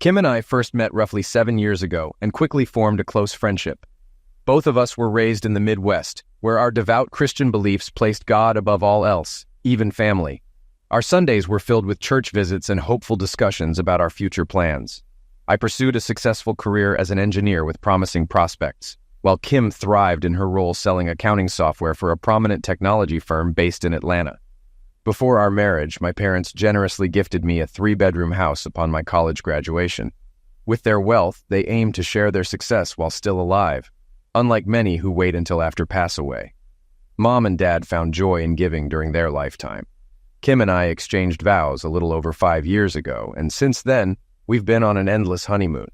Kim and I first met roughly 7 years ago and quickly formed a close friendship. Both of us were raised in the Midwest, where our devout Christian beliefs placed God above all else, even family. Our Sundays were filled with church visits and hopeful discussions about our future plans. I pursued a successful career as an engineer with promising prospects, while Kim thrived in her role selling accounting software for a prominent technology firm based in Atlanta. Before our marriage, my parents generously gifted me a 3-bedroom house upon my college graduation. With their wealth, they aimed to share their success while still alive, unlike many who wait until after pass away. Mom and Dad found joy in giving during their lifetime. Kim and I exchanged vows a little over 5 years ago, and since then, we've been on an endless honeymoon.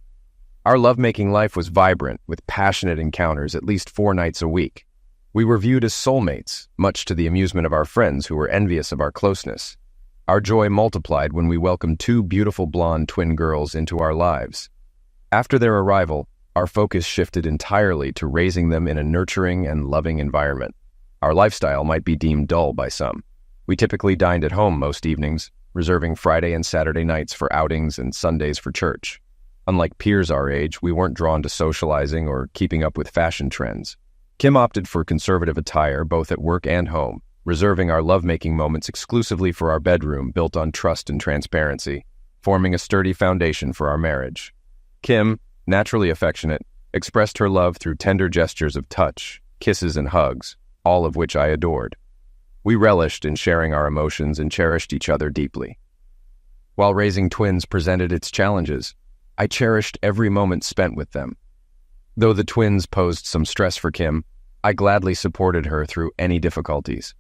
Our lovemaking life was vibrant, with passionate encounters at least 4 nights a week. We were viewed as soulmates, much to the amusement of our friends who were envious of our closeness. Our joy multiplied when we welcomed 2 beautiful blonde twin girls into our lives. After their arrival, our focus shifted entirely to raising them in a nurturing and loving environment. Our lifestyle might be deemed dull by some. We typically dined at home most evenings, reserving Friday and Saturday nights for outings and Sundays for church. Unlike peers our age, we weren't drawn to socializing or keeping up with fashion trends. Kim opted for conservative attire both at work and home, reserving our lovemaking moments exclusively for our bedroom built on trust and transparency, forming a sturdy foundation for our marriage. Kim, naturally affectionate, expressed her love through tender gestures of touch, kisses, and hugs, all of which I adored. We relished in sharing our emotions and cherished each other deeply. While raising twins presented its challenges, I cherished every moment spent with them. Though the twins posed some stress for Kim, I gladly supported her through any difficulties.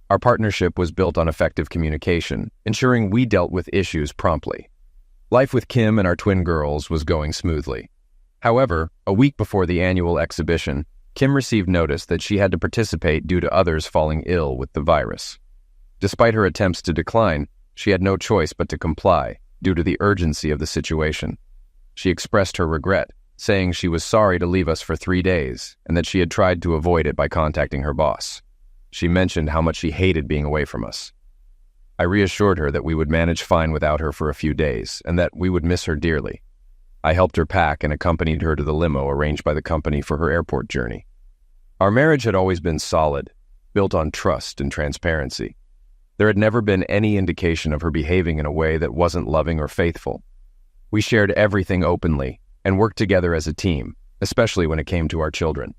Our partnership was built on effective communication, ensuring we dealt with issues promptly. Life with Kim and our twin girls was going smoothly. However, a week before the annual exhibition, Kim received notice that she had to participate due to others falling ill with the virus. Despite her attempts to decline, she had no choice but to comply due to the urgency of the situation. She expressed her regret, saying she was sorry to leave us for 3 days and that she had tried to avoid it by contacting her boss. She mentioned how much she hated being away from us. I reassured her that we would manage fine without her for a few days and that we would miss her dearly. I helped her pack and accompanied her to the limo arranged by the company for her airport journey. Our marriage had always been solid, built on trust and transparency. There had never been any indication of her behaving in a way that wasn't loving or faithful. We shared everything openly and worked together as a team, especially when it came to our children.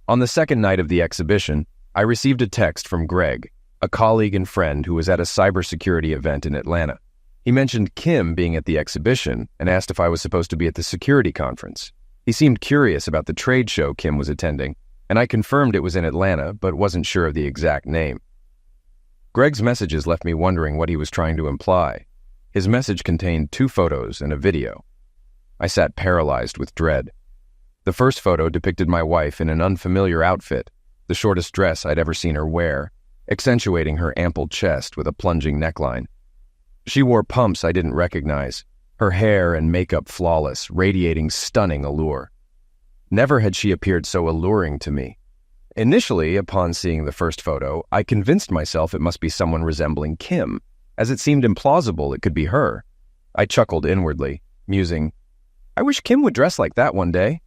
On the second night of the exhibition, I received a text from Greg, a colleague and friend who was at a cybersecurity event in Atlanta. He mentioned Kim being at the exhibition and asked if I was supposed to be at the security conference. He seemed curious about the trade show Kim was attending, and I confirmed it was in Atlanta, but wasn't sure of the exact name. Greg's messages left me wondering what he was trying to imply. His message contained 2 photos and a video. I sat paralyzed with dread. The first photo depicted my wife in an unfamiliar outfit, the shortest dress I'd ever seen her wear, accentuating her ample chest with a plunging neckline. She wore pumps I didn't recognize, her hair and makeup flawless, radiating stunning allure. Never had she appeared so alluring to me. Initially, upon seeing the first photo, I convinced myself it must be someone resembling Kim, as it seemed implausible it could be her. I chuckled inwardly, musing, I wish Kim would dress like that one day.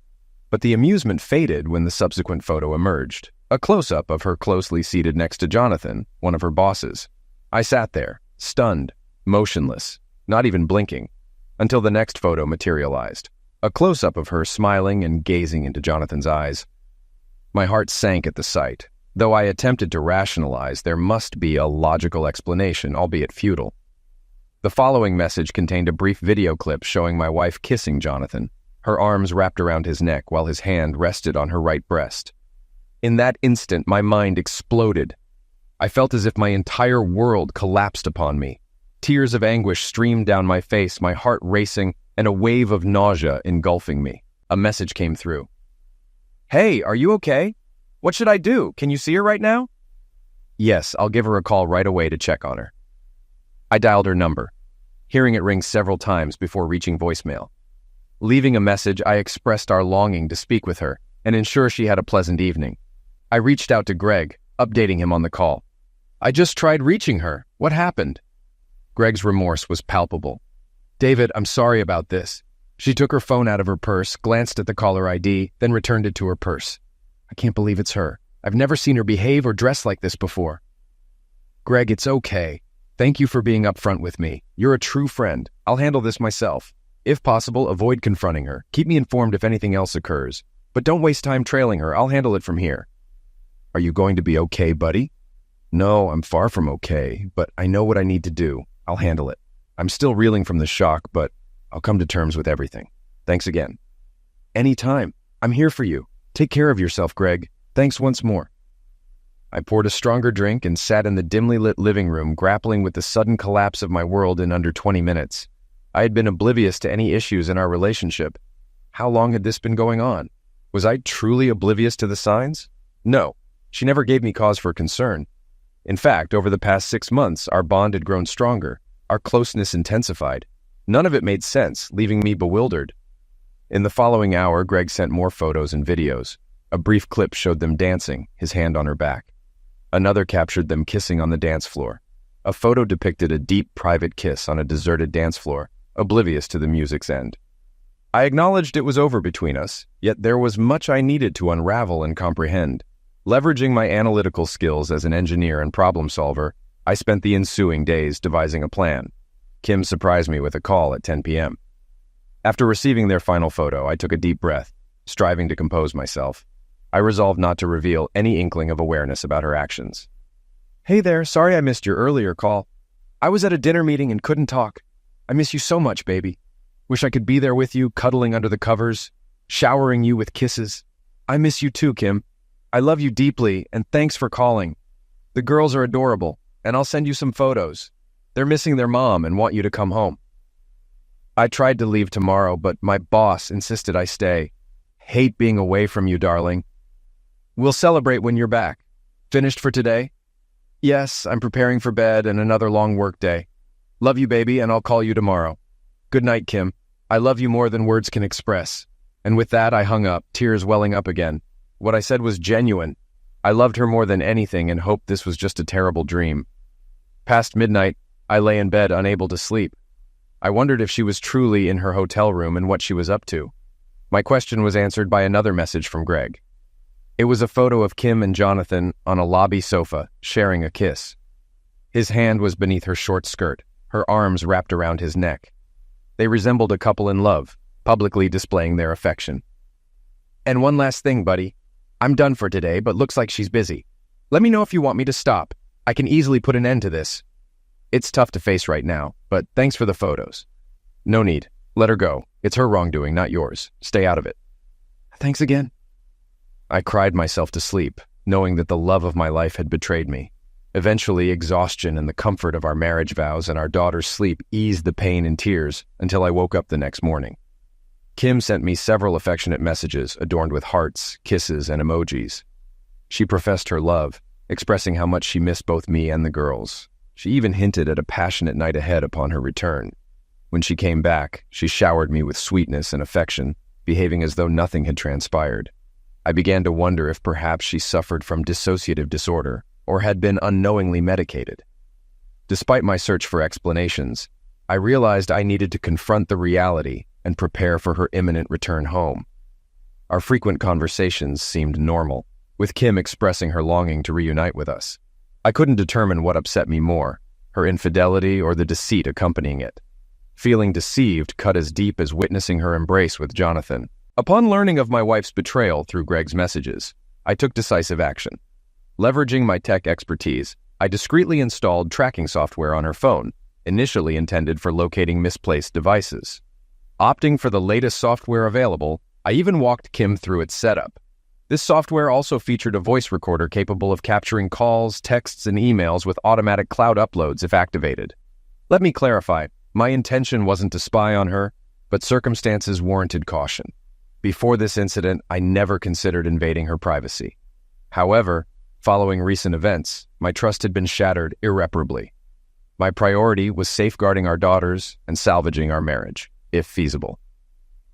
But the amusement faded when the subsequent photo emerged, a close-up of her closely seated next to Jonathan, one of her bosses. I sat there, stunned, motionless, not even blinking, until the next photo materialized, a close-up of her smiling and gazing into Jonathan's eyes. My heart sank at the sight. Though I attempted to rationalize, there must be a logical explanation, albeit futile. The following message contained a brief video clip showing my wife kissing Jonathan, her arms wrapped around his neck while his hand rested on her right breast. In that instant, my mind exploded. I felt as if my entire world collapsed upon me. Tears of anguish streamed down my face, my heart racing, and a wave of nausea engulfing me. A message came through. Hey, are you okay? What should I do? Can you see her right now? Yes, I'll give her a call right away to check on her. I dialed her number, hearing it ring several times before reaching voicemail. Leaving a message, I expressed our longing to speak with her and ensure she had a pleasant evening. I reached out to Greg, updating him on the call. I just tried reaching her. What happened? Greg's remorse was palpable. David, I'm sorry about this. She took her phone out of her purse, glanced at the caller ID, then returned it to her purse. I can't believe it's her. I've never seen her behave or dress like this before. Greg, it's okay. Thank you for being upfront with me. You're a true friend. I'll handle this myself. If possible, avoid confronting her. Keep me informed if anything else occurs. But don't waste time trailing her. I'll handle it from here. Are you going to be okay, buddy? No, I'm far from okay, but I know what I need to do. I'll handle it. I'm still reeling from the shock, but I'll come to terms with everything. Thanks again. Anytime. I'm here for you. Take care of yourself, Greg. Thanks once more. I poured a stronger drink and sat in the dimly lit living room, grappling with the sudden collapse of my world in under 20 minutes. I had been oblivious to any issues in our relationship. How long had this been going on? Was I truly oblivious to the signs? No, she never gave me cause for concern. In fact, over the past 6 months, our bond had grown stronger, our closeness intensified. None of it made sense, leaving me bewildered. In the following hour, Greg sent more photos and videos. A brief clip showed them dancing, his hand on her back. Another captured them kissing on the dance floor. A photo depicted a deep, private kiss on a deserted dance floor, oblivious to the music's end. I acknowledged it was over between us, yet there was much I needed to unravel and comprehend. Leveraging my analytical skills as an engineer and problem solver, I spent the ensuing days devising a plan. Kim surprised me with a call at 10 p.m. After receiving their final photo, I took a deep breath, striving to compose myself. I resolved not to reveal any inkling of awareness about her actions. Hey there, sorry I missed your earlier call. I was at a dinner meeting and couldn't talk. I miss you so much, baby. Wish I could be there with you, cuddling under the covers, showering you with kisses. I miss you too, Kim. I love you deeply, and thanks for calling. The girls are adorable, and I'll send you some photos. They're missing their mom and want you to come home. I tried to leave tomorrow, but my boss insisted I stay. Hate being away from you, darling. We'll celebrate when you're back. Finished for today? Yes, I'm preparing for bed and another long work day. Love you, baby, and I'll call you tomorrow. Good night, Kim. I love you more than words can express. And with that, I hung up, tears welling up again. What I said was genuine. I loved her more than anything and hoped this was just a terrible dream. Past midnight, I lay in bed unable to sleep. I wondered if she was truly in her hotel room and what she was up to. My question was answered by another message from Greg. It was a photo of Kim and Jonathan on a lobby sofa, sharing a kiss. His hand was beneath her short skirt, her arms wrapped around his neck. They resembled a couple in love, publicly displaying their affection. And one last thing, buddy. I'm done for today, but looks like she's busy. Let me know if you want me to stop. I can easily put an end to this. It's tough to face right now, but thanks for the photos. No need. Let her go. It's her wrongdoing, not yours. Stay out of it. Thanks again. I cried myself to sleep, knowing that the love of my life had betrayed me. Eventually, exhaustion and the comfort of our marriage vows and our daughter's sleep eased the pain and tears until I woke up the next morning. Kim sent me several affectionate messages adorned with hearts, kisses, and emojis. She professed her love, expressing how much she missed both me and the girls. She even hinted at a passionate night ahead upon her return. When she came back, she showered me with sweetness and affection, behaving as though nothing had transpired. I began to wonder if perhaps she suffered from dissociative disorder or had been unknowingly medicated. Despite my search for explanations, I realized I needed to confront the reality and prepare for her imminent return home. Our frequent conversations seemed normal, with Kim expressing her longing to reunite with us. I couldn't determine what upset me more, her infidelity or the deceit accompanying it. Feeling deceived cut as deep as witnessing her embrace with Jonathan. Upon learning of my wife's betrayal through Greg's messages, I took decisive action. Leveraging my tech expertise, I discreetly installed tracking software on her phone, initially intended for locating misplaced devices. Opting for the latest software available, I even walked Kim through its setup. This software also featured a voice recorder capable of capturing calls, texts, and emails with automatic cloud uploads if activated. Let me clarify, my intention wasn't to spy on her, but circumstances warranted caution. Before this incident, I never considered invading her privacy. However, following recent events, my trust had been shattered irreparably. My priority was safeguarding our daughters and salvaging our marriage, if feasible.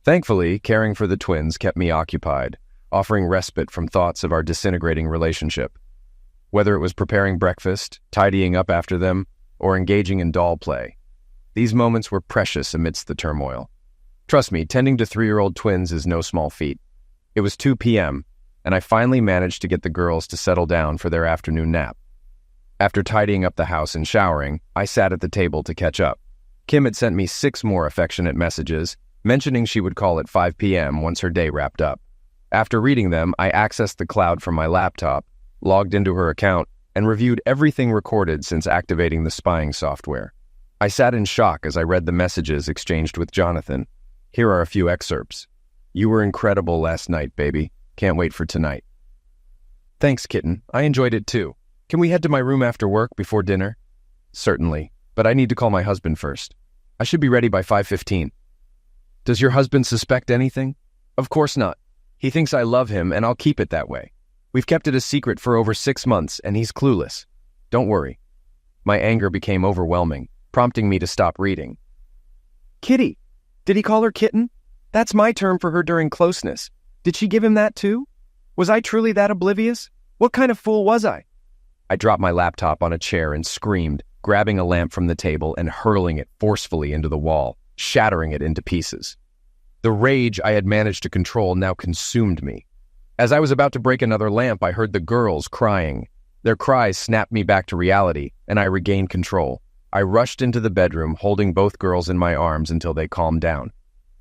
Thankfully, caring for the twins kept me occupied, offering respite from thoughts of our disintegrating relationship. Whether it was preparing breakfast, tidying up after them, or engaging in doll play, These moments were precious amidst the turmoil. Trust me, tending to 3-year-old twins is no small feat. It was 2 p.m., and I finally managed to get the girls to settle down for their afternoon nap. After tidying up the house and showering, I sat at the table to catch up. Kim had sent me 6 more affectionate messages, mentioning she would call at 5 p.m. once her day wrapped up. After reading them, I accessed the cloud from my laptop, logged into her account, and reviewed everything recorded since activating the spying software. I sat in shock as I read the messages exchanged with Jonathan. Here are a few excerpts. "You were incredible last night, baby. Can't wait for tonight." "Thanks, kitten. I enjoyed it too. Can we head to my room after work before dinner?" "Certainly, but I need to call my husband first. I should be ready by 5:15. "Does your husband suspect anything?" "Of course not. He thinks I love him, and I'll keep it that way. We've kept it a secret for over 6 months, and he's clueless. Don't worry." My anger became overwhelming, prompting me to stop reading. "Kitty! Did he call her kitten? That's my term for her during closeness. Did she give him that too? Was I truly that oblivious? What kind of fool was I?" I dropped my laptop on a chair and screamed, grabbing a lamp from the table and hurling it forcefully into the wall, shattering it into pieces. The rage I had managed to control now consumed me. As I was about to break another lamp, I heard the girls crying. Their cries snapped me back to reality, and I regained control. I rushed into the bedroom, holding both girls in my arms until they calmed down.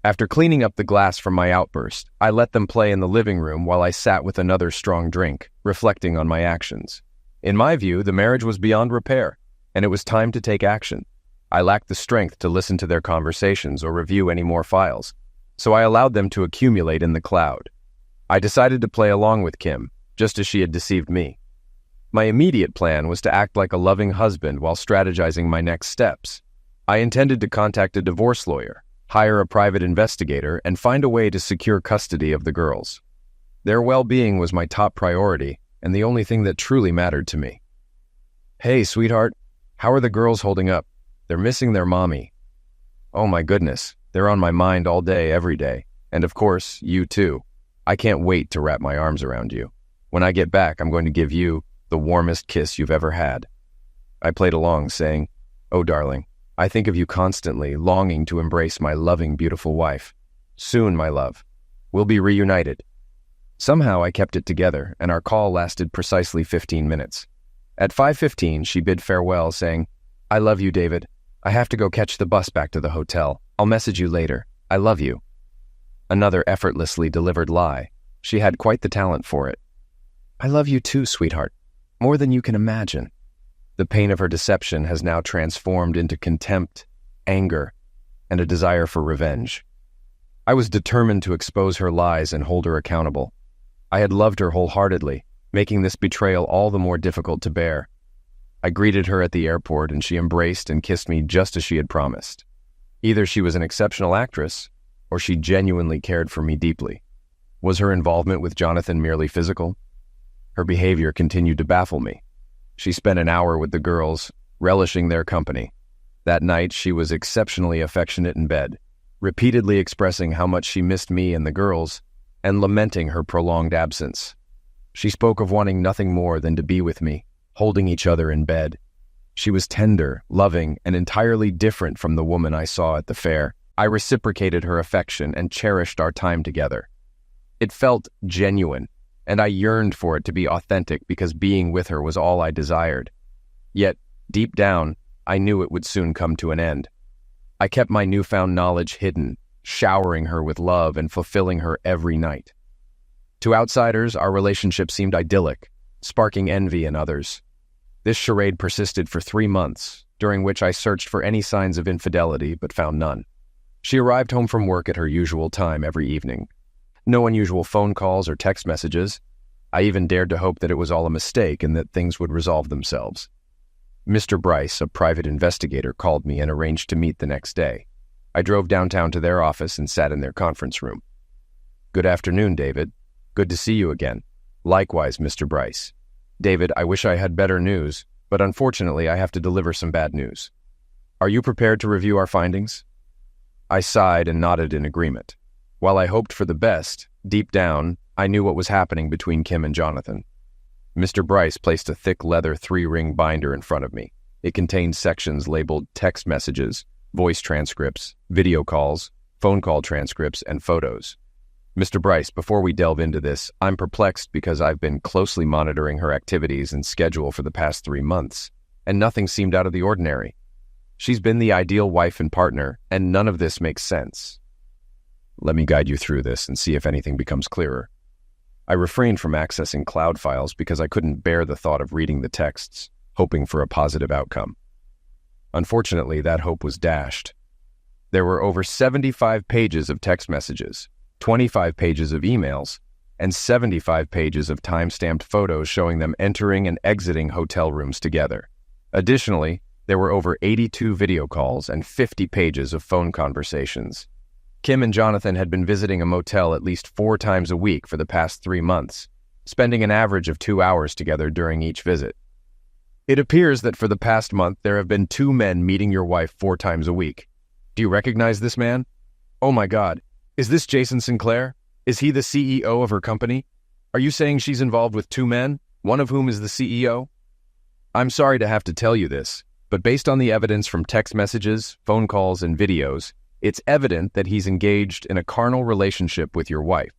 After cleaning up the glass from my outburst, I let them play in the living room while I sat with another strong drink, reflecting on my actions. In my view, the marriage was beyond repair, and it was time to take action. I lacked the strength to listen to their conversations or review any more files, so I allowed them to accumulate in the cloud. I decided to play along with Kim, just as she had deceived me. My immediate plan was to act like a loving husband while strategizing my next steps. I intended to contact a divorce lawyer, hire a private investigator, and find a way to secure custody of the girls. Their well-being was my top priority, and the only thing that truly mattered to me. "Hey, sweetheart, how are the girls holding up? They're missing their mommy." "Oh my goodness, they're on my mind all day, every day. And of course, you too. I can't wait to wrap my arms around you. When I get back, I'm going to give you the warmest kiss you've ever had." I played along, saying, "Oh, darling, I think of you constantly, longing to embrace my loving, beautiful wife. Soon, my love, we'll be reunited." Somehow I kept it together, and our call lasted precisely 15 minutes. At 5:15, she bid farewell, saying, "I love you, David. I have to go catch the bus back to the hotel. I'll message you later. I love you." Another effortlessly delivered lie. She had quite the talent for it. "I love you too, sweetheart. More than you can imagine." The pain of her deception has now transformed into contempt, anger, and a desire for revenge. I was determined to expose her lies and hold her accountable. I had loved her wholeheartedly, making this betrayal all the more difficult to bear. I greeted her at the airport, and she embraced and kissed me just as she had promised. Either she was an exceptional actress, or she genuinely cared for me deeply. Was her involvement with Jonathan merely physical? Her behavior continued to baffle me. She spent an hour with the girls, relishing their company. That night, she was exceptionally affectionate in bed, repeatedly expressing how much she missed me and the girls, and lamenting her prolonged absence. She spoke of wanting nothing more than to be with me, holding each other in bed. She was tender, loving, and entirely different from the woman I saw at the fair. I reciprocated her affection and cherished our time together. It felt genuine, and I yearned for it to be authentic because being with her was all I desired. Yet, deep down, I knew it would soon come to an end. I kept my newfound knowledge hidden, showering her with love and fulfilling her every night. To outsiders, our relationship seemed idyllic, sparking envy in others. This charade persisted for 3 months, during which I searched for any signs of infidelity but found none. She arrived home from work at her usual time every evening. No unusual phone calls or text messages. I even dared to hope that it was all a mistake and that things would resolve themselves. Mr. Bryce, a private investigator, called me and arranged to meet the next day. I drove downtown to their office and sat in their conference room. "Good afternoon, David. Good to see you again." "Likewise, Mr. Bryce." "David, I wish I had better news, but unfortunately I have to deliver some bad news. Are you prepared to review our findings?" I sighed and nodded in agreement. While I hoped for the best, deep down, I knew what was happening between Kim and Jonathan. Mr. Bryce placed a thick leather 3-ring binder in front of me. It contained sections labeled text messages, voice transcripts, video calls, phone call transcripts, and photos. Mr. Bryce, before we delve into this, I'm perplexed because I've been closely monitoring her activities and schedule for the past 3 months, and nothing seemed out of the ordinary. She's been the ideal wife and partner, and none of this makes sense. Let me guide you through this and see if anything becomes clearer. I refrained from accessing cloud files because I couldn't bear the thought of reading the texts, hoping for a positive outcome. Unfortunately, that hope was dashed. There were over 75 pages of text messages, 25 pages of emails, and 75 pages of time-stamped photos showing them entering and exiting hotel rooms together. Additionally, there were over 82 video calls and 50 pages of phone conversations. Kim and Jonathan had been visiting a motel at least 4 times a week for the past 3 months, spending an average of 2 hours together during each visit. It appears that for the past month there have been 2 men meeting your wife 4 times a week. Do you recognize this man? Oh my God, is this Jason Sinclair? Is he the CEO of her company? Are you saying she's involved with 2 men, one of whom is the CEO? I'm sorry to have to tell you this, but based on the evidence from text messages, phone calls, and videos, it's evident that he's engaged in a carnal relationship with your wife.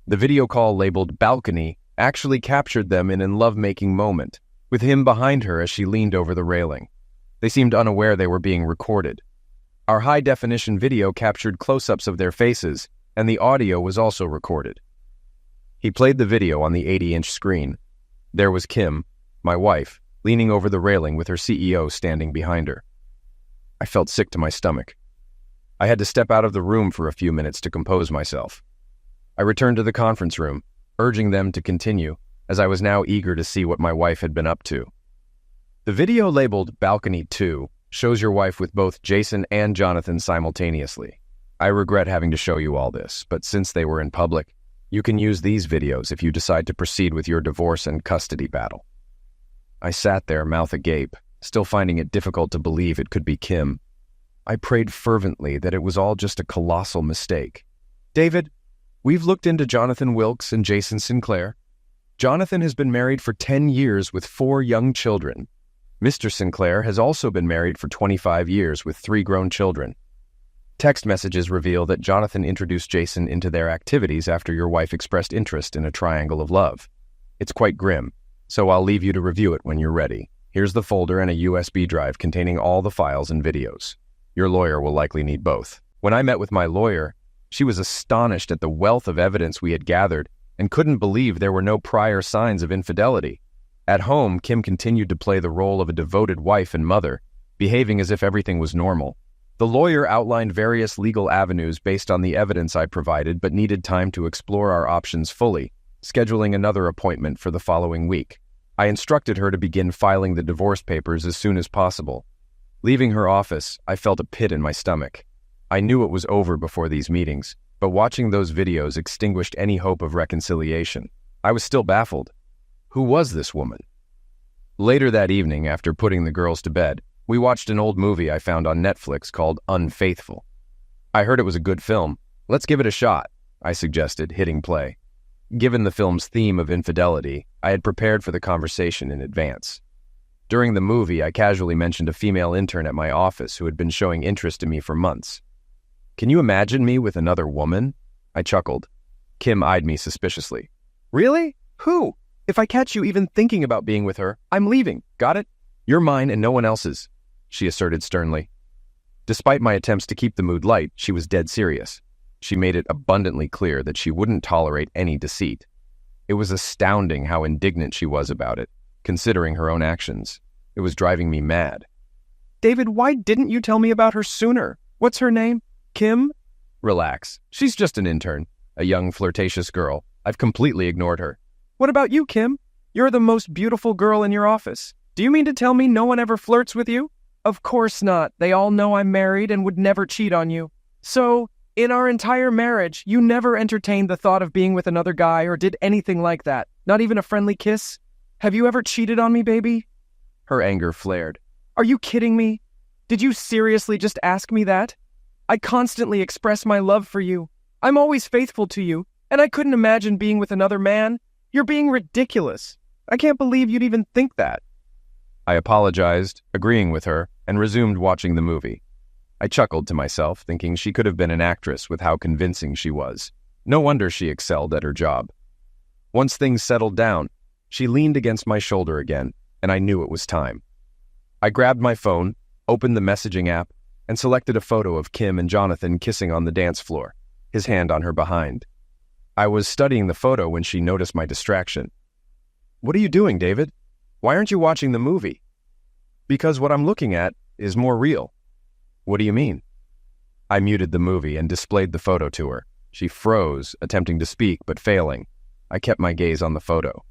The video call labeled balcony actually captured them in a lovemaking moment, with him behind her as she leaned over the railing. They seemed unaware they were being recorded. Our high-definition video captured close-ups of their faces, and the audio was also recorded. He played the video on the 80-inch screen. There was Kim, my wife, leaning over the railing with her CEO standing behind her. I felt sick to my stomach. I had to step out of the room for a few minutes to compose myself. I returned to the conference room, urging them to continue, as I was now eager to see what my wife had been up to. The video labeled Balcony 2 shows your wife with both Jason and Jonathan simultaneously. I regret having to show you all this, but since they were in public, you can use these videos if you decide to proceed with your divorce and custody battle. I sat there, mouth agape, still finding it difficult to believe it could be Kim. I prayed fervently that it was all just a colossal mistake. David, we've looked into Jonathan Wilkes and Jason Sinclair. Jonathan has been married for 10 years with 4 young children. Mr. Sinclair has also been married for 25 years with 3 grown children. Text messages reveal that Jonathan introduced Jason into their activities after your wife expressed interest in a triangle of love. It's quite grim, so I'll leave you to review it when you're ready. Here's the folder and a USB drive containing all the files and videos. Your lawyer will likely need both. When I met with my lawyer, she was astonished at the wealth of evidence we had gathered and couldn't believe there were no prior signs of infidelity. At home, Kim continued to play the role of a devoted wife and mother, behaving as if everything was normal. The lawyer outlined various legal avenues based on the evidence I provided but needed time to explore our options fully, scheduling another appointment for the following week. I instructed her to begin filing the divorce papers as soon as possible. Leaving her office, I felt a pit in my stomach. I knew it was over before these meetings, but watching those videos extinguished any hope of reconciliation. I was still baffled. Who was this woman? Later that evening, after putting the girls to bed, we watched an old movie I found on Netflix called Unfaithful. I heard it was a good film. Let's give it a shot, I suggested, hitting play. Given the film's theme of infidelity, I had prepared for the conversation in advance. During the movie, I casually mentioned a female intern at my office who had been showing interest in me for months. Can you imagine me with another woman? I chuckled. Kim eyed me suspiciously. Really? Who? If I catch you even thinking about being with her, I'm leaving. Got it? You're mine and no one else's, she asserted sternly. Despite my attempts to keep the mood light, she was dead serious. She made it abundantly clear that she wouldn't tolerate any deceit. It was astounding how indignant she was about it, considering her own actions. It was driving me mad. David, why didn't you tell me about her sooner? What's her name? Kim? Relax. She's just an intern, a young, flirtatious girl. I've completely ignored her. What about you, Kim? You're the most beautiful girl in your office. Do you mean to tell me no one ever flirts with you? Of course not. They all know I'm married and would never cheat on you. So, in our entire marriage, you never entertained the thought of being with another guy or did anything like that? Not even a friendly kiss? Have you ever cheated on me, baby? Her anger flared. Are you kidding me? Did you seriously just ask me that? I constantly express my love for you. I'm always faithful to you, and I couldn't imagine being with another man. You're being ridiculous. I can't believe you'd even think that. I apologized, agreeing with her, and resumed watching the movie. I chuckled to myself, thinking she could have been an actress with how convincing she was. No wonder she excelled at her job. Once things settled down, she leaned against my shoulder again, and I knew it was time. I grabbed my phone, opened the messaging app, and selected a photo of Kim and Jonathan kissing on the dance floor, his hand on her behind. I was studying the photo when she noticed my distraction. "What are you doing, David? Why aren't you watching the movie?" "Because what I'm looking at is more real." "What do you mean?" I muted the movie and displayed the photo to her. She froze, attempting to speak, but failing. I kept my gaze on the photo.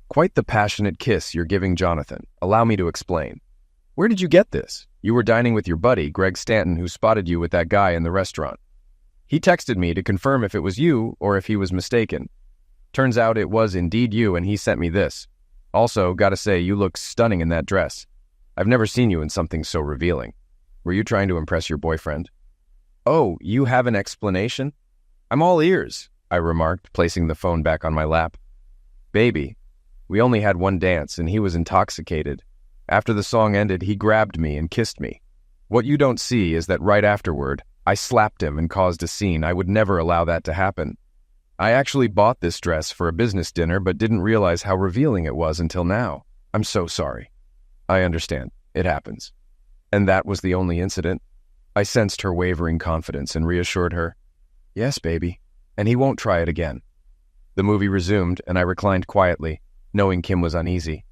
"Quite the passionate kiss you're giving Jonathan. Allow me to explain. Where did you get this? You were dining with your buddy, Greg Stanton, who spotted you with that guy in the restaurant. He texted me to confirm if it was you or if he was mistaken. Turns out it was indeed you, and he sent me this. Also, gotta say, you look stunning in that dress. I've never seen you in something so revealing. Were you trying to impress your boyfriend?" "Oh, you have an explanation?" "I'm all ears," I remarked, placing the phone back on my lap. "Baby, we only had one dance, and he was intoxicated. After the song ended, he grabbed me and kissed me. What you don't see is that right afterward, I slapped him and caused a scene. I would never allow that to happen. I actually bought this dress for a business dinner, but didn't realize how revealing it was until now. I'm so sorry." "I understand. It happens." "And that was the only incident?" I sensed her wavering confidence and reassured her. "Yes, baby. And he won't try it again." The movie resumed, and I reclined quietly, knowing Kim was uneasy.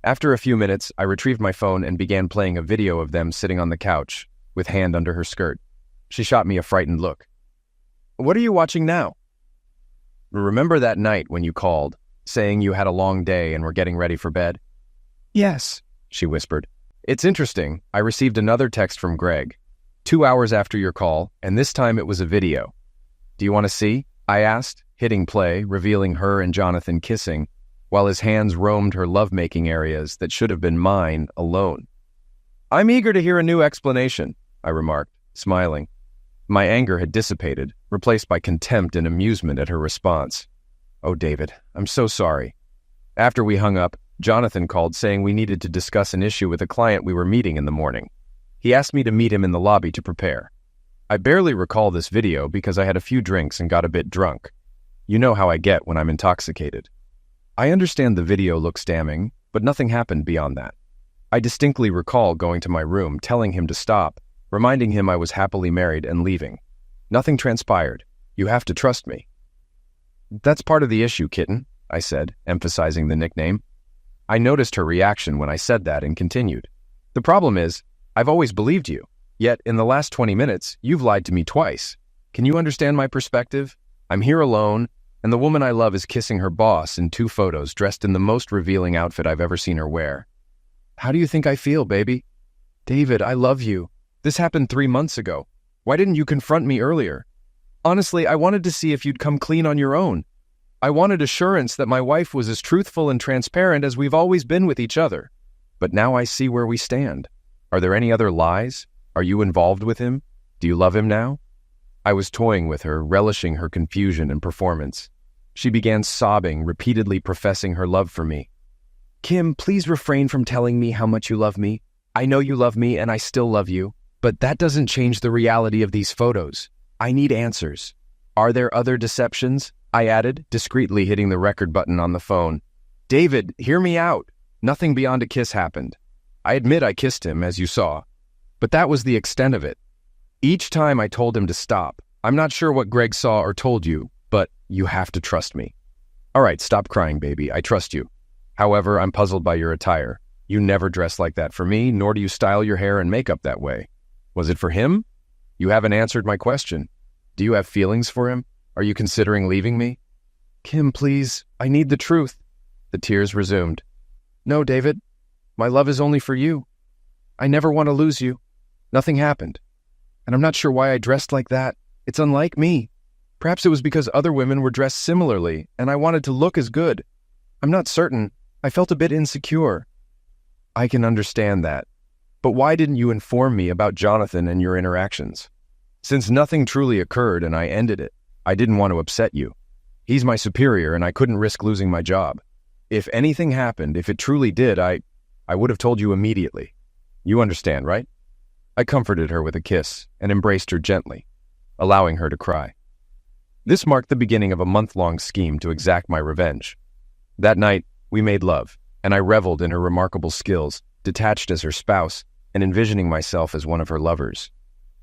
After a few minutes, I retrieved my phone and began playing a video of them sitting on the couch, with hand under her skirt. She shot me a frightened look. "What are you watching now?" "Remember that night when you called, saying you had a long day and were getting ready for bed?" "Yes," she whispered. "It's interesting. I received another text from Greg, 2 hours after your call, and this time it was a video. Do you want to see?" I asked, hitting play, revealing her and Jonathan kissing, while his hands roamed her lovemaking areas that should have been mine alone. "I'm eager to hear a new explanation," I remarked, smiling. My anger had dissipated, replaced by contempt and amusement at her response. "Oh, David, I'm so sorry." After we hung up, Jonathan called saying we needed to discuss an issue with a client we were meeting in the morning. He asked me to meet him in the lobby to prepare. I barely recall this video because I had a few drinks and got a bit drunk. You know how I get when I'm intoxicated. I understand the video looks damning, but nothing happened beyond that. I distinctly recall going to my room, telling him to stop, reminding him I was happily married and leaving. Nothing transpired. You have to trust me. "That's part of the issue, kitten," I said, emphasizing the nickname. I noticed her reaction when I said that and continued. "The problem is, I've always believed you, yet in the last 20 minutes, you've lied to me twice. Can you understand my perspective? I'm here alone, and the woman I love is kissing her boss in 2 photos dressed in the most revealing outfit I've ever seen her wear. How do you think I feel, baby?" "David, I love you. This happened 3 months ago. Why didn't you confront me earlier? Honestly, I wanted to see if you'd come clean on your own. I wanted assurance that my wife was as truthful and transparent as we've always been with each other. But now I see where we stand. Are there any other lies? Are you involved with him? Do you love him now?" I was toying with her, relishing her confusion and performance. She began sobbing, repeatedly professing her love for me. "Kim, please refrain from telling me how much you love me. I know you love me and I still love you, but that doesn't change the reality of these photos. I need answers. Are there other deceptions?" I added, discreetly hitting the record button on the phone. "David, hear me out. Nothing beyond a kiss happened. I admit I kissed him, as you saw, but that was the extent of it. Each time I told him to stop. I'm not sure what Greg saw or told you, but you have to trust me." "All right, stop crying, baby. I trust you. However, I'm puzzled by your attire. You never dress like that for me, nor do you style your hair and makeup that way. Was it for him? You haven't answered my question. Do you have feelings for him? Are you considering leaving me?" "Kim, please. I need the truth." The tears resumed. "No, David. My love is only for you. I never want to lose you. Nothing happened. And I'm not sure why I dressed like that. It's unlike me. Perhaps it was because other women were dressed similarly, and I wanted to look as good. I'm not certain. I felt a bit insecure." "I can understand that. But why didn't you inform me about Jonathan and your interactions? Since nothing truly occurred and I ended it, I didn't want to upset you. He's my superior and I couldn't risk losing my job. If anything happened, if it truly did, I would have told you immediately. You understand, right?" I comforted her with a kiss and embraced her gently, allowing her to cry. This marked the beginning of a month-long scheme to exact my revenge. That night, we made love, and I reveled in her remarkable skills, detached as her spouse, and envisioning myself as one of her lovers.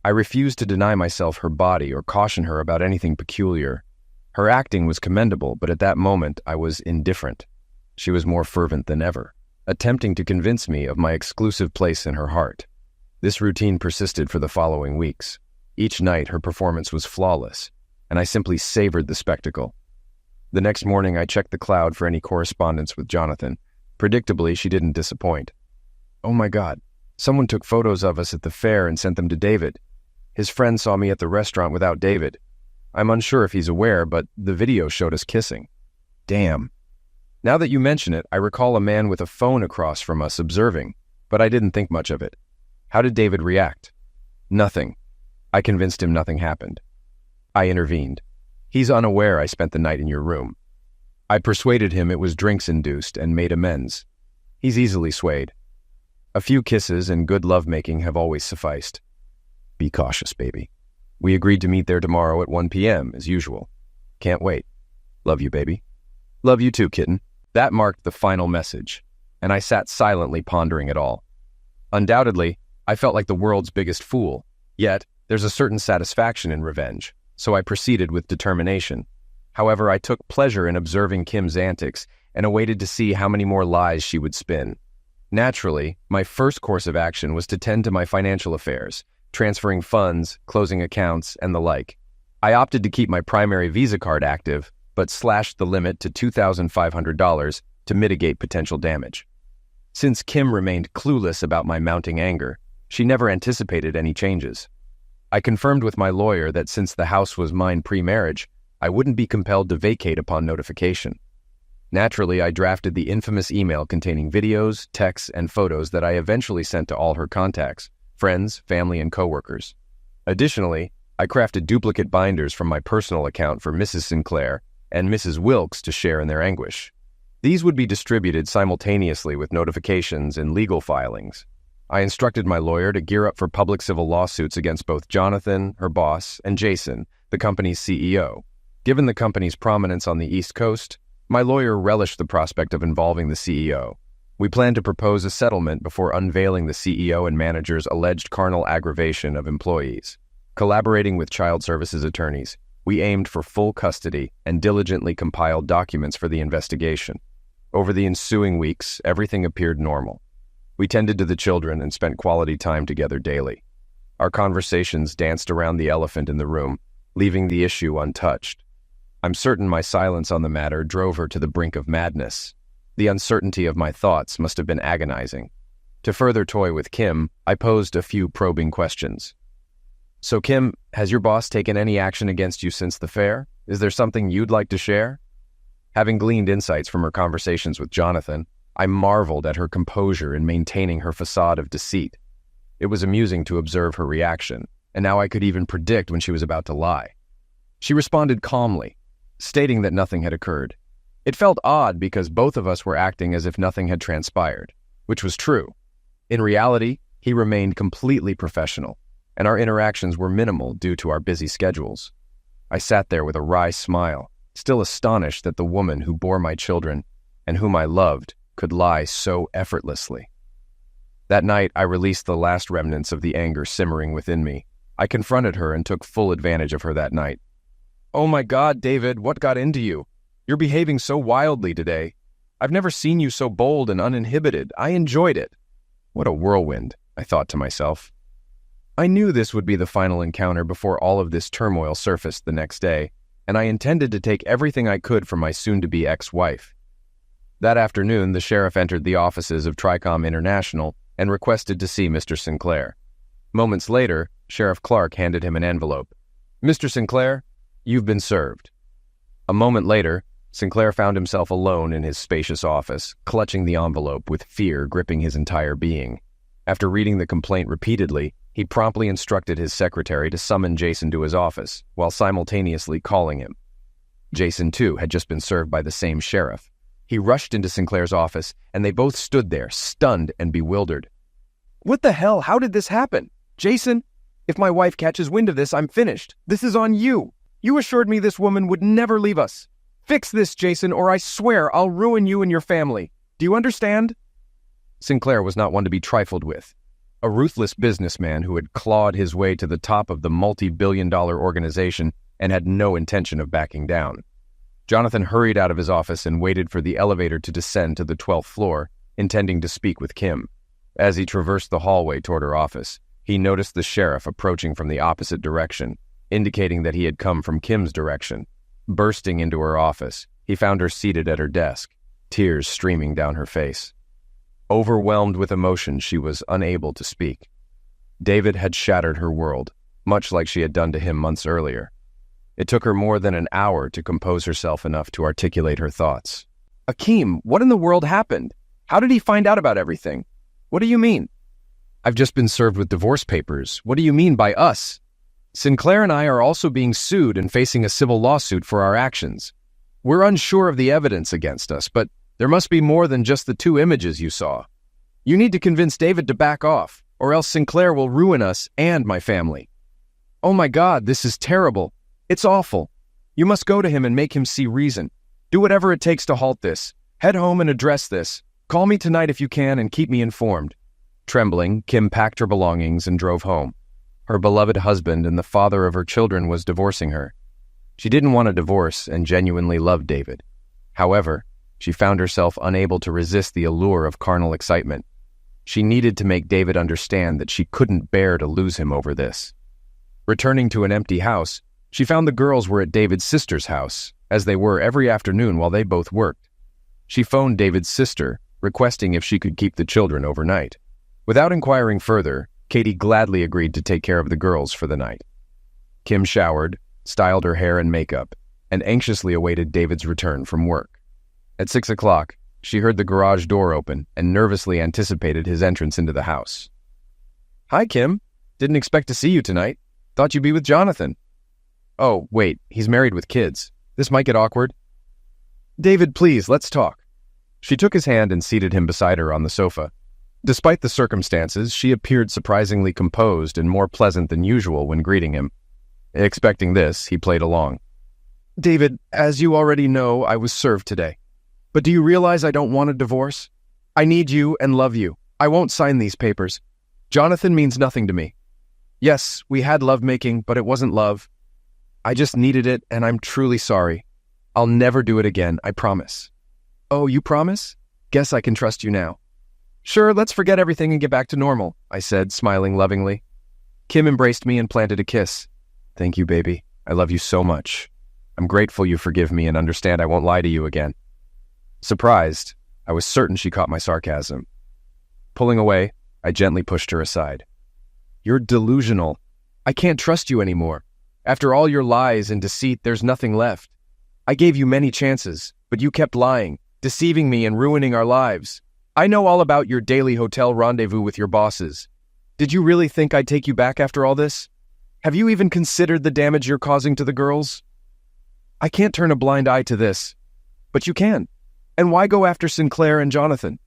I refused to deny myself her body or caution her about anything peculiar. Her acting was commendable, but at that moment I was indifferent. She was more fervent than ever, attempting to convince me of my exclusive place in her heart. This routine persisted for the following weeks. Each night her performance was flawless, and I simply savored the spectacle. The next morning I checked the cloud for any correspondence with Jonathan. Predictably, she didn't disappoint. "Oh my God, someone took photos of us at the fair and sent them to David. His friend saw me at the restaurant without David. I'm unsure if he's aware, but the video showed us kissing. Damn. Now that you mention it, I recall a man with a phone across from us observing, but I didn't think much of it. How did David react?" "Nothing. I convinced him nothing happened." I intervened. "He's unaware I spent the night in your room." I persuaded him it was drinks-induced and made amends. He's easily swayed. A few kisses and good lovemaking have always sufficed. Be cautious, baby. We agreed to meet there tomorrow at 1 p.m., as usual. Can't wait. Love you, baby. Love you too, kitten. That marked the final message, and I sat silently pondering it all. Undoubtedly, I felt like the world's biggest fool, yet there's a certain satisfaction in revenge, so I proceeded with determination. However, I took pleasure in observing Kim's antics and awaited to see how many more lies she would spin. Naturally, my first course of action was to tend to my financial affairs, transferring funds, closing accounts, and the like. I opted to keep my primary Visa card active, but slashed the limit to $2,500 to mitigate potential damage. Since Kim remained clueless about my mounting anger, she never anticipated any changes. I confirmed with my lawyer that since the house was mine pre-marriage, I wouldn't be compelled to vacate upon notification. Naturally, I drafted the infamous email containing videos, texts, and photos that I eventually sent to all her contacts, friends, family, and coworkers. Additionally, I crafted duplicate binders from my personal account for Mrs. Sinclair and Mrs. Wilkes to share in their anguish. These would be distributed simultaneously with notifications and legal filings. I instructed my lawyer to gear up for public civil lawsuits against both Jonathan, her boss, and Jason, the company's CEO. Given the company's prominence on the East Coast, my lawyer relished the prospect of involving the CEO. We planned to propose a settlement before unveiling the CEO and manager's alleged carnal aggravation of employees. Collaborating with child services attorneys, we aimed for full custody and diligently compiled documents for the investigation. Over the ensuing weeks, everything appeared normal. We tended to the children and spent quality time together daily. Our conversations danced around the elephant in the room, leaving the issue untouched. I'm certain my silence on the matter drove her to the brink of madness. The uncertainty of my thoughts must have been agonizing. To further toy with Kim, I posed a few probing questions. "So Kim, has your boss taken any action against you since the fair? Is there something you'd like to share?" Having gleaned insights from her conversations with Jonathan, I marveled at her composure in maintaining her facade of deceit. It was amusing to observe her reaction, and now I could even predict when she was about to lie. She responded calmly, stating that nothing had occurred. It felt odd because both of us were acting as if nothing had transpired, which was true. In reality, he remained completely professional, and our interactions were minimal due to our busy schedules. I sat there with a wry smile, still astonished that the woman who bore my children and whom I loved could lie so effortlessly. That night, I released the last remnants of the anger simmering within me. I confronted her and took full advantage of her that night. "Oh my God, David, what got into you? You're behaving so wildly today. I've never seen you so bold and uninhibited. I enjoyed it." What a whirlwind, I thought to myself. I knew this would be the final encounter before all of this turmoil surfaced the next day, and I intended to take everything I could from my soon-to-be ex-wife. That afternoon, the sheriff entered the offices of Tricom International and requested to see Mr. Sinclair. Moments later, Sheriff Clark handed him an envelope. "Mr. Sinclair, you've been served." A moment later, Sinclair found himself alone in his spacious office, clutching the envelope with fear gripping his entire being. After reading the complaint repeatedly, he promptly instructed his secretary to summon Jason to his office, while simultaneously calling him. Jason, too, had just been served by the same sheriff. He rushed into Sinclair's office, and they both stood there, stunned and bewildered. "What the hell? How did this happen?" Jason, if my wife catches wind of this, I'm finished. This is on you. You assured me this woman would never leave us. Fix this, Jason, or I swear I'll ruin you and your family. Do you understand? Sinclair was not one to be trifled with. A ruthless businessman who had clawed his way to the top of the multi-billion-dollar organization and had no intention of backing down. Jonathan hurried out of his office and waited for the elevator to descend to the 12th floor, intending to speak with Kim. As he traversed the hallway toward her office, he noticed the sheriff approaching from the opposite direction, indicating that he had come from Kim's direction. Bursting into her office, he found her seated at her desk, tears streaming down her face. Overwhelmed with emotion, she was unable to speak. David had shattered her world, much like she had done to him months earlier. It took her more than an hour to compose herself enough to articulate her thoughts. Akeem, what in the world happened? How did he find out about everything? What do you mean? I've just been served with divorce papers. What do you mean by us? Sinclair and I are also being sued and facing a civil lawsuit for our actions. We're unsure of the evidence against us, but there must be more than just the 2 images you saw. You need to convince David to back off, or else Sinclair will ruin us and my family. Oh my God, this is terrible. It's awful. You must go to him and make him see reason. Do whatever it takes to halt this. Head home and address this. Call me tonight if you can and keep me informed. Trembling, Kim packed her belongings and drove home. Her beloved husband and the father of her children was divorcing her. She didn't want a divorce and genuinely loved David. However, she found herself unable to resist the allure of carnal excitement. She needed to make David understand that she couldn't bear to lose him over this. Returning to an empty house, she found the girls were at David's sister's house, as they were every afternoon while they both worked. She phoned David's sister, requesting if she could keep the children overnight. Without inquiring further, Katie gladly agreed to take care of the girls for the night. Kim showered, styled her hair and makeup, and anxiously awaited David's return from work. At 6 o'clock, she heard the garage door open and nervously anticipated his entrance into the house. Hi, Kim. Didn't expect to see you tonight. Thought you'd be with Jonathan. Oh, wait, he's married with kids. This might get awkward. David, please, let's talk. She took his hand and seated him beside her on the sofa. Despite the circumstances, she appeared surprisingly composed and more pleasant than usual when greeting him. Expecting this, he played along. David, as you already know, I was served today. But do you realize I don't want a divorce? I need you and love you. I won't sign these papers. Jonathan means nothing to me. Yes, we had lovemaking, but it wasn't love. I just needed it, and I'm truly sorry. I'll never do it again, I promise. Oh, you promise? Guess I can trust you now. Sure, let's forget everything and get back to normal, I said, smiling lovingly. Kim embraced me and planted a kiss. Thank you, baby. I love you so much. I'm grateful you forgive me and understand I won't lie to you again. Surprised, I was certain she caught my sarcasm. Pulling away, I gently pushed her aside. You're delusional. I can't trust you anymore. After all your lies and deceit, there's nothing left. I gave you many chances, but you kept lying, deceiving me and ruining our lives. I know all about your daily hotel rendezvous with your bosses. Did you really think I'd take you back after all this? Have you even considered the damage you're causing to the girls? I can't turn a blind eye to this. But you can. And why go after Sinclair and Jonathan?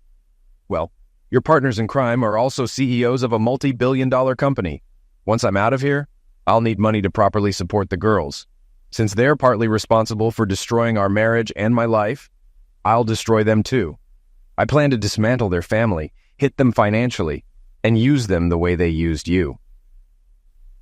Well, your partners in crime are also CEOs of a multi-billion-dollar company. Once I'm out of here, I'll need money to properly support the girls. Since they're partly responsible for destroying our marriage and my life, I'll destroy them too. I plan to dismantle their family, hit them financially, and use them the way they used you.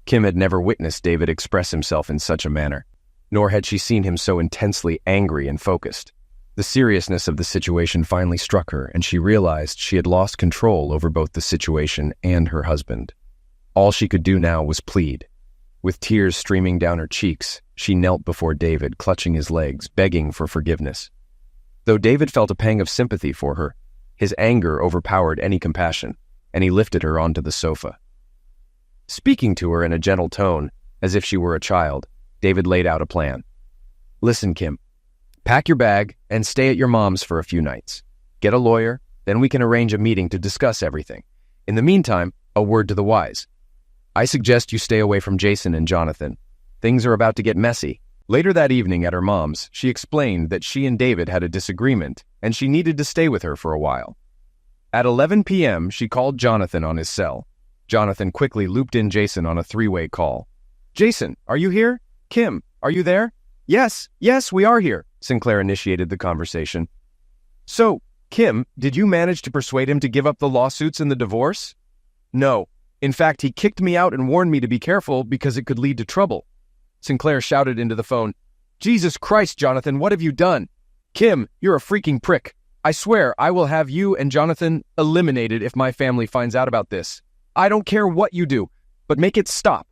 Kim had never witnessed David express himself in such a manner, nor had she seen him so intensely angry and focused. The seriousness of the situation finally struck her, and she realized she had lost control over both the situation and her husband. All she could do now was plead. With tears streaming down her cheeks, she knelt before David, clutching his legs, begging for forgiveness. Though David felt a pang of sympathy for her, his anger overpowered any compassion, and he lifted her onto the sofa. Speaking to her in a gentle tone, as if she were a child, David laid out a plan. Listen, Kim. Pack your bag and stay at your mom's for a few nights. Get a lawyer, then we can arrange a meeting to discuss everything. In the meantime, a word to the wise. I suggest you stay away from Jason and Jonathan. Things are about to get messy. Later that evening at her mom's, she explained that she and David had a disagreement, and she needed to stay with her for a while. At 11 p.m., she called Jonathan on his cell. Jonathan quickly looped in Jason on a three-way call. "Jason, are you here? Kim, are you there?" Yes, we are here," Sinclair initiated the conversation. "So, Kim, did you manage to persuade him to give up the lawsuits and the divorce?" "No. In fact, he kicked me out and warned me to be careful because it could lead to trouble." Sinclair shouted into the phone, "Jesus Christ, Jonathan, what have you done? Kim, you're a freaking prick. I swear I will have you and Jonathan eliminated if my family finds out about this. I don't care what you do, but make it stop."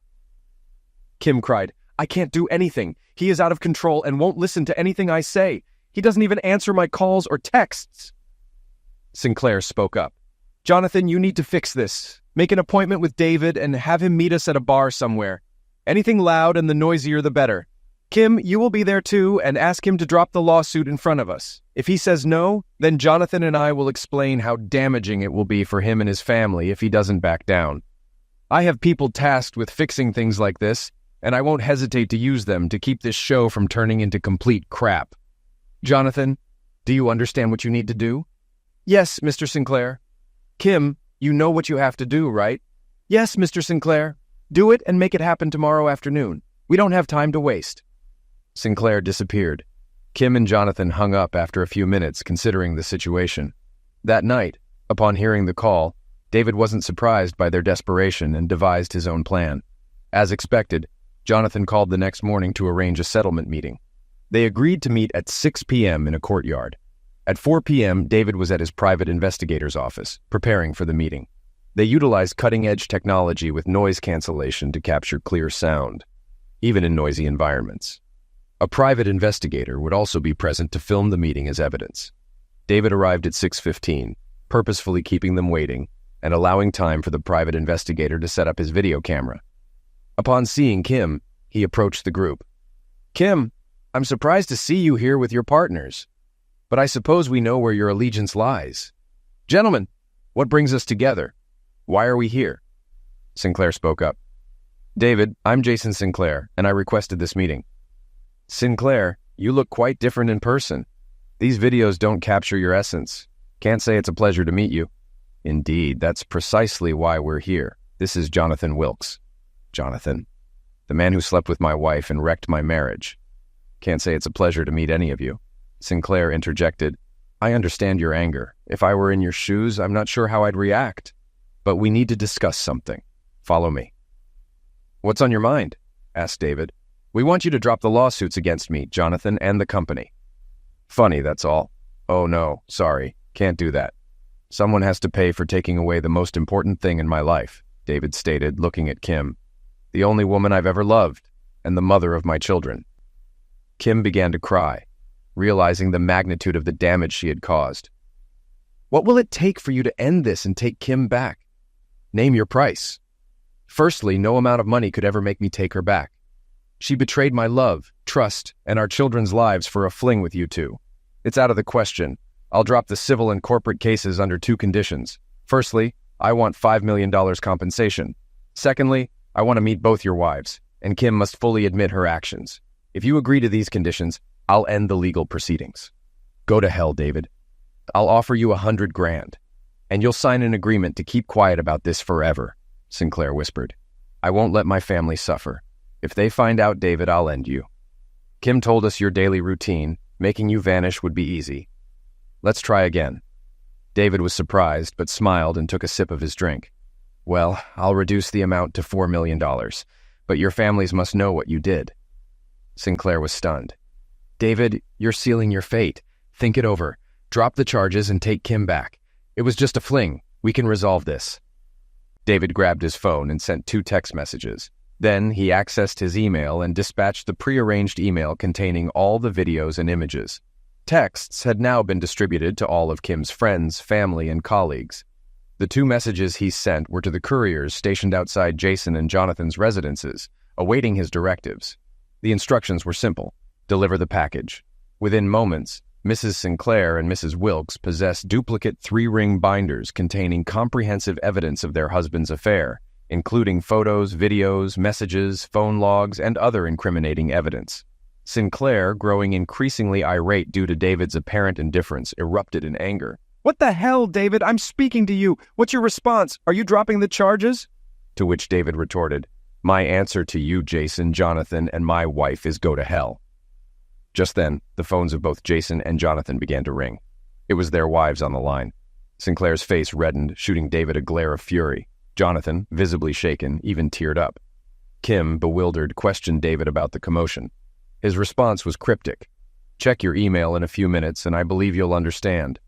Kim cried, "I can't do anything. He is out of control and won't listen to anything I say. He doesn't even answer my calls or texts." Sinclair spoke up. "Jonathan, you need to fix this. Make an appointment with David and have him meet us at a bar somewhere. Anything loud and the noisier the better. Kim, you will be there too, and ask him to drop the lawsuit in front of us. If he says no, then Jonathan and I will explain how damaging it will be for him and his family if he doesn't back down. I have people tasked with fixing things like this, and I won't hesitate to use them to keep this show from turning into complete crap. Jonathan, do you understand what you need to do?" "Yes, Mr. Sinclair." "Kim, you know what you have to do, right?" "Yes, Mr. Sinclair. Do it and make it happen tomorrow afternoon. We don't have time to waste." Sinclair disappeared. Kim and Jonathan hung up after a few minutes, considering the situation. That night, upon hearing the call, David wasn't surprised by their desperation and devised his own plan. As expected, Jonathan called the next morning to arrange a settlement meeting. They agreed to meet at 6 p.m. in a courtyard. At 4 p.m., David was at his private investigator's office, preparing for the meeting. They utilized cutting-edge technology with noise cancellation to capture clear sound, even in noisy environments. A private investigator would also be present to film the meeting as evidence. David arrived at 6:15, purposefully keeping them waiting and allowing time for the private investigator to set up his video camera. Upon seeing Kim, he approached the group. "Kim, I'm surprised to see you here with your partners, but I suppose we know where your allegiance lies. Gentlemen, what brings us together? Why are we here?" Sinclair spoke up. "David, I'm Jason Sinclair, and I requested this meeting." "Sinclair, you look quite different in person. These videos don't capture your essence. Can't say it's a pleasure to meet you." "Indeed, that's precisely why we're here. This is Jonathan Wilkes." "Jonathan, the man who slept with my wife and wrecked my marriage." "Can't say it's a pleasure to meet any of you." Sinclair interjected, "I understand your anger. If I were in your shoes, I'm not sure how I'd react. But we need to discuss something. Follow me." "What's on your mind?" asked David. "We want you to drop the lawsuits against me, Jonathan, and the company." "Funny, that's all." "Oh no, sorry, can't do that. Someone has to pay for taking away the most important thing in my life," David stated, looking at Kim. "The only woman I've ever loved, and the mother of my children." Kim began to cry, realizing the magnitude of the damage she had caused. "What will it take for you to end this and take Kim back?" "Name your price." "Firstly, no amount of money could ever make me take her back. She betrayed my love, trust, and our children's lives for a fling with you two. It's out of the question. I'll drop the civil and corporate cases under two conditions. Firstly, I want $5 million compensation. Secondly, I want to meet both your wives, and Kim must fully admit her actions. If you agree to these conditions, I'll end the legal proceedings." "Go to hell, David. I'll offer you $100,000, and you'll sign an agreement to keep quiet about this forever," Sinclair whispered. "I won't let my family suffer. If they find out, David, I'll end you. Kim told us your daily routine. Making you vanish would be easy. Let's try again." David was surprised, but smiled and took a sip of his drink. "Well, I'll reduce the amount to $4 million, but your families must know what you did." Sinclair was stunned. "David, you're sealing your fate. Think it over. Drop the charges and take Kim back. It was just a fling. We can resolve this." David grabbed his phone and sent 2 text messages. Then he accessed his email and dispatched the prearranged email containing all the videos and images. Texts had now been distributed to all of Kim's friends, family, and colleagues. The 2 messages he sent were to the couriers stationed outside Jason and Jonathan's residences, awaiting his directives. The instructions were simple: deliver the package. Within moments, Mrs. Sinclair and Mrs. Wilkes possessed duplicate 3-ring binders containing comprehensive evidence of their husband's affair, including photos, videos, messages, phone logs, and other incriminating evidence. Sinclair, growing increasingly irate due to David's apparent indifference, erupted in anger. "What the hell, David? I'm speaking to you. What's your response? Are you dropping the charges?" To which David retorted, "My answer to you, Jason, Jonathan, and my wife is go to hell." Just then, the phones of both Jason and Jonathan began to ring. It was their wives on the line. Sinclair's face reddened, shooting David a glare of fury. Jonathan, visibly shaken, even teared up. Kim, bewildered, questioned David about the commotion. His response was cryptic. "Check your email in a few minutes, and I believe you'll understand."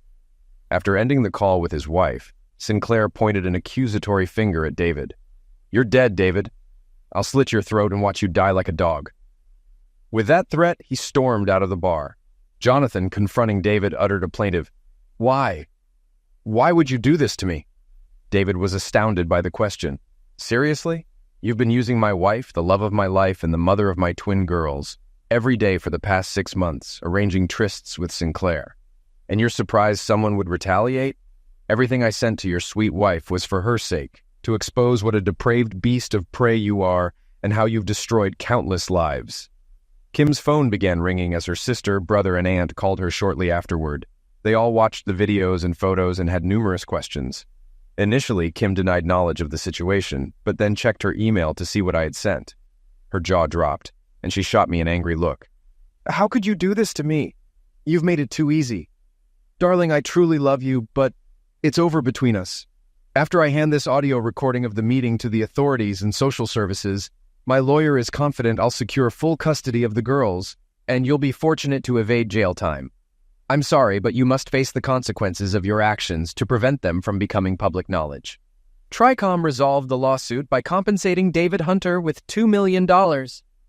After ending the call with his wife, Sinclair pointed an accusatory finger at David. "You're dead, David. I'll slit your throat and watch you die like a dog." With that threat, he stormed out of the bar. Jonathan, confronting David, uttered a plaintive, "Why? Why would you do this to me?" David was astounded by the question. "Seriously? You've been using my wife, the love of my life, and the mother of my twin girls, every day for the past 6 months, arranging trysts with Sinclair. And you're surprised someone would retaliate? Everything I sent to your sweet wife was for her sake, to expose what a depraved beast of prey you are and how you've destroyed countless lives." Kim's phone began ringing as her sister, brother, and aunt called her shortly afterward. They all watched the videos and photos and had numerous questions. Initially, Kim denied knowledge of the situation, but then checked her email to see what I had sent. Her jaw dropped, and she shot me an angry look. "How could you do this to me? You've made it too easy. Darling, I truly love you, but it's over between us. After I hand this audio recording of the meeting to the authorities and social services, my lawyer is confident I'll secure full custody of the girls, and you'll be fortunate to evade jail time. I'm sorry, but you must face the consequences of your actions to prevent them from becoming public knowledge." Tricom resolved the lawsuit by compensating David Hunter with $2 million.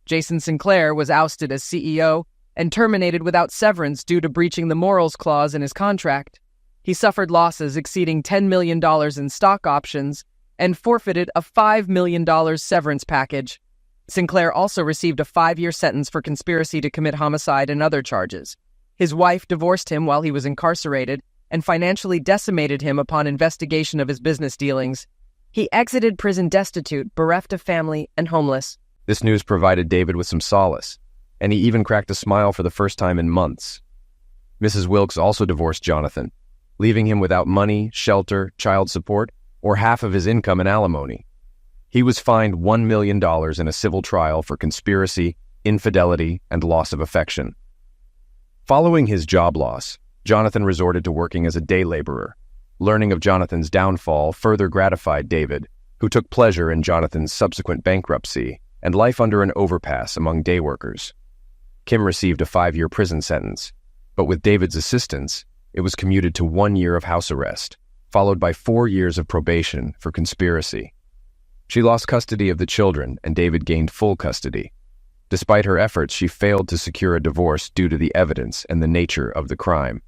Jason Sinclair was ousted as CEO and terminated without severance due to breaching the morals clause in his contract. He suffered losses exceeding $10 million in stock options and forfeited a $5 million severance package. Sinclair also received a 5-year sentence for conspiracy to commit homicide and other charges. His wife divorced him while he was incarcerated and financially decimated him upon investigation of his business dealings. He exited prison destitute, bereft of family, and homeless. This news provided David with some solace, and he even cracked a smile for the first time in months. Mrs. Wilkes also divorced Jonathan, leaving him without money, shelter, child support, or half of his income in alimony. He was fined $1 million in a civil trial for conspiracy, infidelity, and loss of affection. Following his job loss, Jonathan resorted to working as a day laborer. Learning of Jonathan's downfall further gratified David, who took pleasure in Jonathan's subsequent bankruptcy and life under an overpass among day workers. Kim received a 5-year prison sentence, but with David's assistance, it was commuted to 1 year of house arrest, followed by 4 years of probation for conspiracy. She lost custody of the children, and David gained full custody. Despite her efforts, she failed to secure a divorce due to the evidence and the nature of the crime.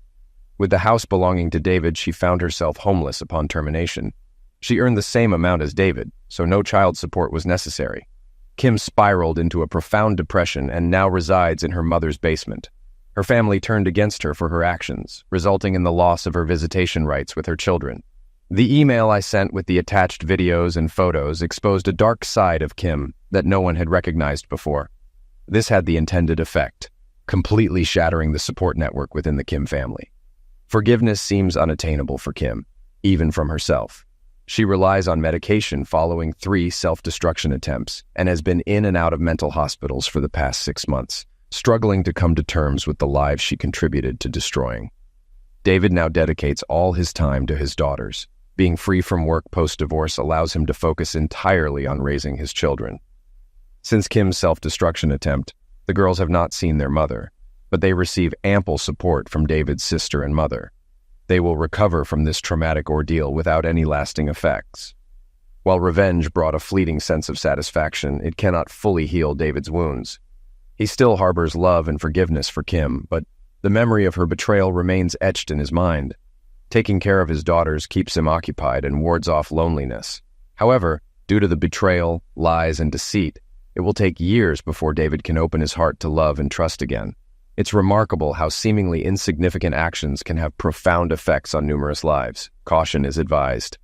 With the house belonging to David, she found herself homeless upon termination. She earned the same amount as David, so no child support was necessary. Kim spiraled into a profound depression and now resides in her mother's basement. Her family turned against her for her actions, resulting in the loss of her visitation rights with her children. The email I sent with the attached videos and photos exposed a dark side of Kim that no one had recognized before. This had the intended effect, completely shattering the support network within the Kim family. Forgiveness seems unattainable for Kim, even from herself. She relies on medication following 3 self-destruction attempts and has been in and out of mental hospitals for the past 6 months, struggling to come to terms with the lives she contributed to destroying. David now dedicates all his time to his daughters. Being free from work post-divorce allows him to focus entirely on raising his children. Since Kim's self-destruction attempt, the girls have not seen their mother, but they receive ample support from David's sister and mother. They will recover from this traumatic ordeal without any lasting effects. While revenge brought a fleeting sense of satisfaction, it cannot fully heal David's wounds. He still harbors love and forgiveness for Kim, but the memory of her betrayal remains etched in his mind. Taking care of his daughters keeps him occupied and wards off loneliness. However, due to the betrayal, lies, and deceit, it will take years before David can open his heart to love and trust again. It's remarkable how seemingly insignificant actions can have profound effects on numerous lives. Caution is advised.